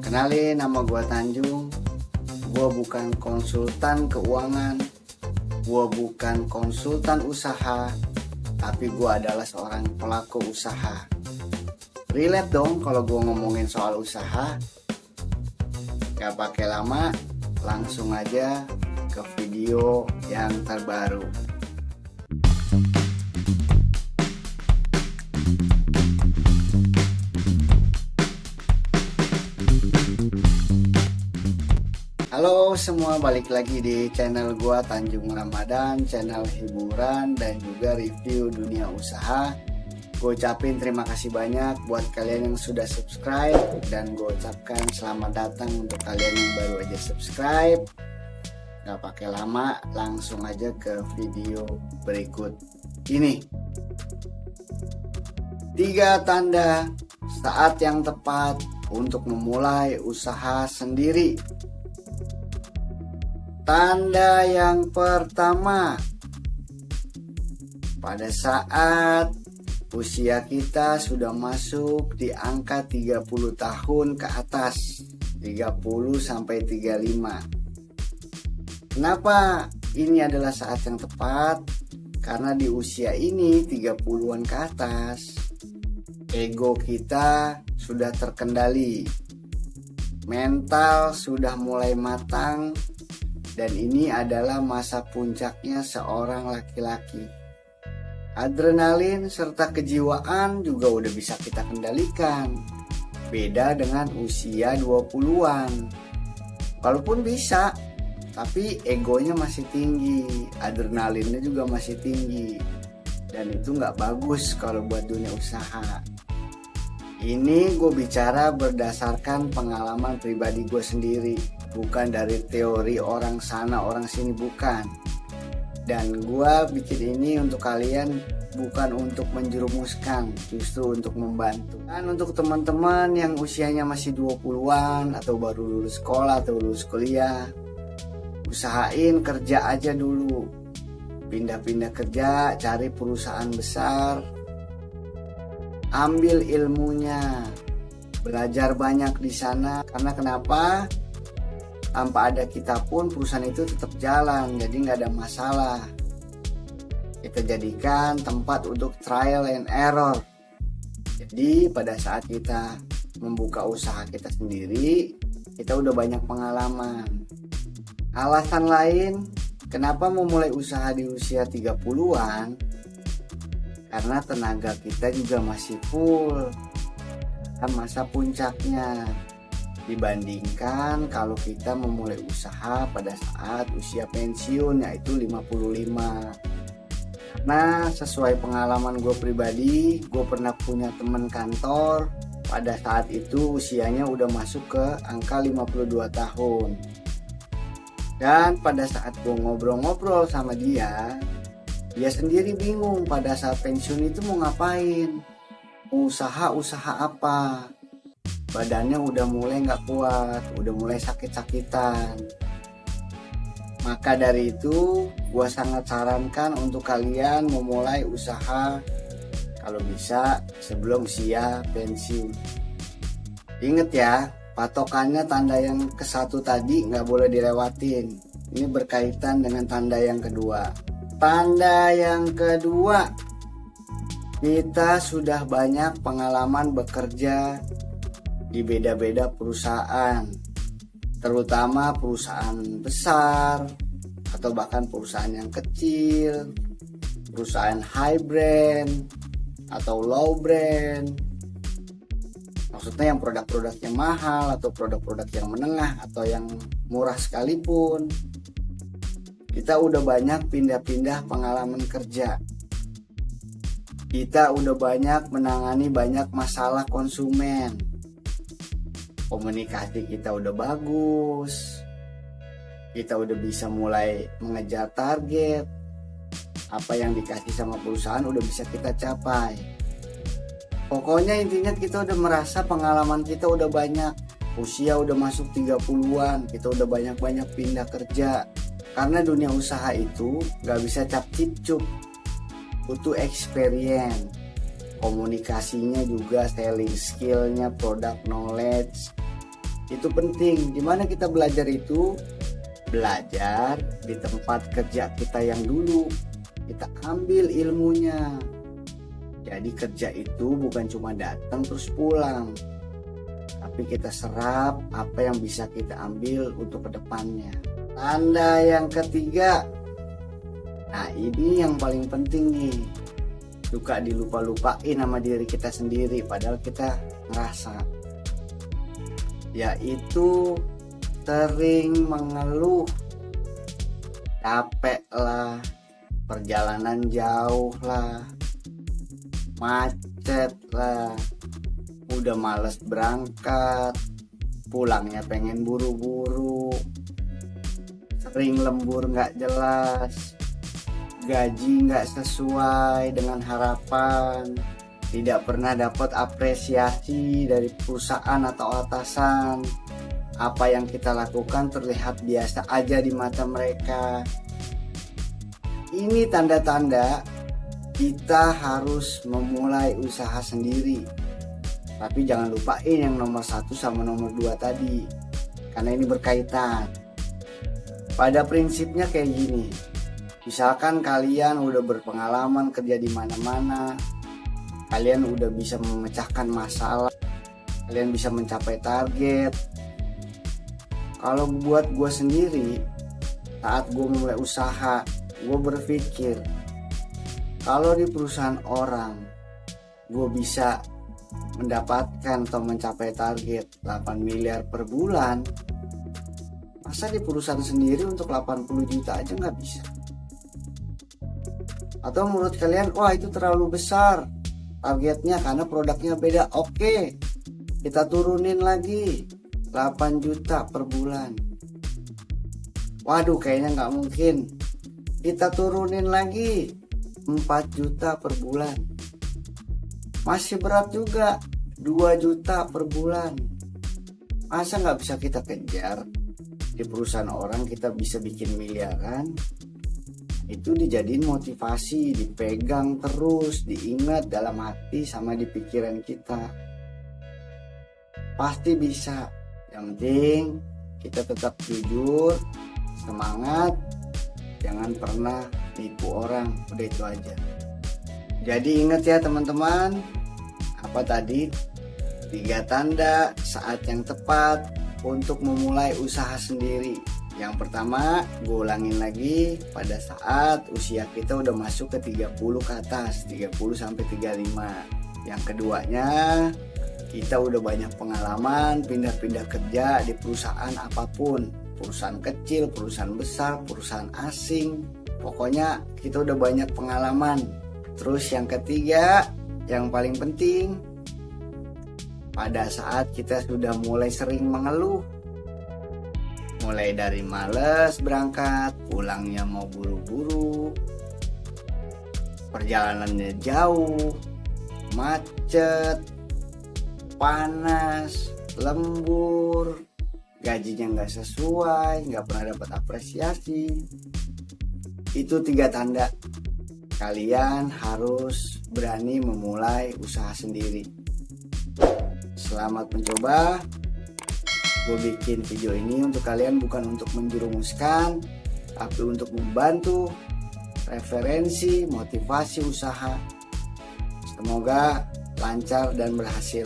Kenalin, nama gue Tanjung. Gue bukan konsultan keuangan, gue bukan konsultan usaha, tapi gue adalah seorang pelaku usaha. Relate dong kalau gue ngomongin soal usaha. Gak pakai lama, langsung aja ke video yang terbaru. Halo semua, balik lagi di channel gua Tanjung Ramadan, channel hiburan dan juga review dunia usaha. Gue ucapin terima kasih banyak buat kalian yang sudah subscribe, dan gue ucapkan selamat datang untuk kalian yang baru aja subscribe. Gak pakai lama, langsung aja ke video berikut ini. 3 tanda saat yang tepat untuk memulai usaha sendiri. Tanda yang pertama, pada saat usia kita sudah masuk di angka 30 tahun ke atas, 30 sampai 35. Kenapa ini adalah saat yang tepat? Karena di usia ini 30-an ke atas, ego kita sudah terkendali, mental sudah mulai matang, dan ini adalah masa puncaknya seorang laki-laki. Adrenalin serta kejiwaan juga udah bisa kita kendalikan. Beda dengan usia 20-an. Walaupun bisa, tapi egonya masih tinggi, adrenalinnya juga masih tinggi. Dan itu nggak bagus kalau buat dunia usaha. Ini gue bicara berdasarkan pengalaman pribadi gue sendiri, bukan dari teori orang sana orang sini, bukan. Dan gue bikin ini untuk kalian, bukan untuk menjerumuskan, justru untuk membantu. Dan untuk teman-teman yang usianya masih 20-an atau baru lulus sekolah atau lulus kuliah, usahain kerja aja dulu. Pindah-pindah kerja, cari perusahaan besar, ambil ilmunya, belajar banyak di sana. Karena kenapa? Tanpa ada kita pun perusahaan itu tetap jalan, jadi nggak ada masalah. Kita jadikan tempat untuk trial and error. Jadi pada saat kita membuka usaha kita sendiri, kita udah banyak pengalaman. Alasan lain kenapa memulai usaha di usia 30-an, karena tenaga kita juga masih full, masa puncaknya, dibandingkan kalau kita memulai usaha pada saat usia pensiun, yaitu 55. Nah, sesuai pengalaman gue pribadi, gue pernah punya teman kantor pada saat itu usianya udah masuk ke angka 52 tahun. Dan pada saat gue ngobrol-ngobrol sama dia sendiri bingung pada saat pensiun itu mau ngapain, usaha apa. Badannya udah mulai gak kuat, udah mulai sakit-sakitan. Maka dari itu gue sangat sarankan untuk kalian memulai usaha kalau bisa sebelum usia pensiun. Ingat ya, patokannya tanda yang ke-1 tadi gak boleh dilewatin. Ini berkaitan dengan tanda yang kedua. Tanda yang kedua, kita sudah banyak pengalaman bekerja di beda-beda perusahaan, terutama perusahaan besar atau bahkan perusahaan yang kecil, perusahaan high brand atau low brand. Maksudnya yang produk-produknya mahal atau produk-produk yang menengah atau yang murah sekalipun. Kita udah banyak pindah-pindah pengalaman kerja. Kita udah banyak menangani banyak masalah konsumen. Komunikasi kita udah bagus. Kita udah bisa mulai mengejar target. Apa yang dikasih sama perusahaan udah bisa kita capai. Pokoknya intinya kita udah merasa pengalaman kita udah banyak. Usia udah masuk 30-an, kita udah banyak-banyak pindah kerja. Karena dunia usaha itu gak bisa cap-cip-cup, butuh experience, komunikasinya juga, selling skillnya, product knowledge, Itu penting. Dimana kita belajar itu? Belajar di tempat kerja kita yang dulu. Kita ambil ilmunya. Jadi kerja itu bukan cuma datang terus pulang, tapi kita serap apa yang bisa kita ambil untuk kedepannya. Tanda yang ketiga, nah ini yang paling penting nih, suka dilupa-lupain sama diri kita sendiri padahal kita ngerasa, yaitu sering mengeluh. Capek lah, perjalanan jauh lah, macet lah, udah males berangkat, pulangnya pengen buru-buru, sering lembur gak jelas, gaji gak sesuai dengan harapan, tidak pernah dapat apresiasi dari perusahaan atau atasan. Apa yang kita lakukan terlihat biasa aja di mata mereka. Ini tanda-tanda kita harus memulai usaha sendiri. Tapi jangan lupain yang nomor 1 sama nomor 2 tadi, karena ini berkaitan. Pada prinsipnya kayak gini, misalkan kalian udah berpengalaman kerja di mana-mana, kalian udah bisa memecahkan masalah, kalian bisa mencapai target. Kalau buat gue sendiri, saat gue mulai usaha, gue berpikir, kalau di perusahaan orang gue bisa mendapatkan atau mencapai target 8 miliar per bulan, masa di perusahaan sendiri untuk 80 juta aja nggak bisa? Atau menurut kalian, wah itu terlalu besar targetnya karena produknya beda. Oke, kita turunin lagi 8 juta per bulan. Waduh, kayaknya nggak mungkin. Kita turunin lagi 4 juta per bulan. Masih berat juga, 2 juta per bulan. Masa nggak bisa kita kejar? Di perusahaan orang kita bisa bikin miliaran. Itu dijadiin motivasi, dipegang terus, diingat dalam hati sama di pikiran kita. Pasti bisa. Yang penting kita tetap jujur, semangat, jangan pernah tipu orang. Udah itu aja. Jadi ingat ya teman-teman, apa tadi? 3 tanda saat yang tepat untuk memulai usaha sendiri. Yang pertama, gue ulangin lagi, pada saat usia kita udah masuk ke 30 ke atas, 30 sampai 35. Yang keduanya, kita udah banyak pengalaman pindah-pindah kerja di perusahaan apapun, perusahaan kecil, perusahaan besar, perusahaan asing, pokoknya kita udah banyak pengalaman. Terus yang ketiga, yang paling penting, pada saat kita sudah mulai sering mengeluh, mulai dari males berangkat, pulangnya mau buru-buru, perjalanannya jauh, macet, panas, lembur, gajinya nggak sesuai, nggak pernah dapat apresiasi. Itu 3 tanda kalian harus berani memulai usaha sendiri. Selamat mencoba. Gue bikin video ini untuk kalian, bukan untuk menjerumuskan, tapi untuk membantu referensi, motivasi usaha. Semoga lancar dan berhasil.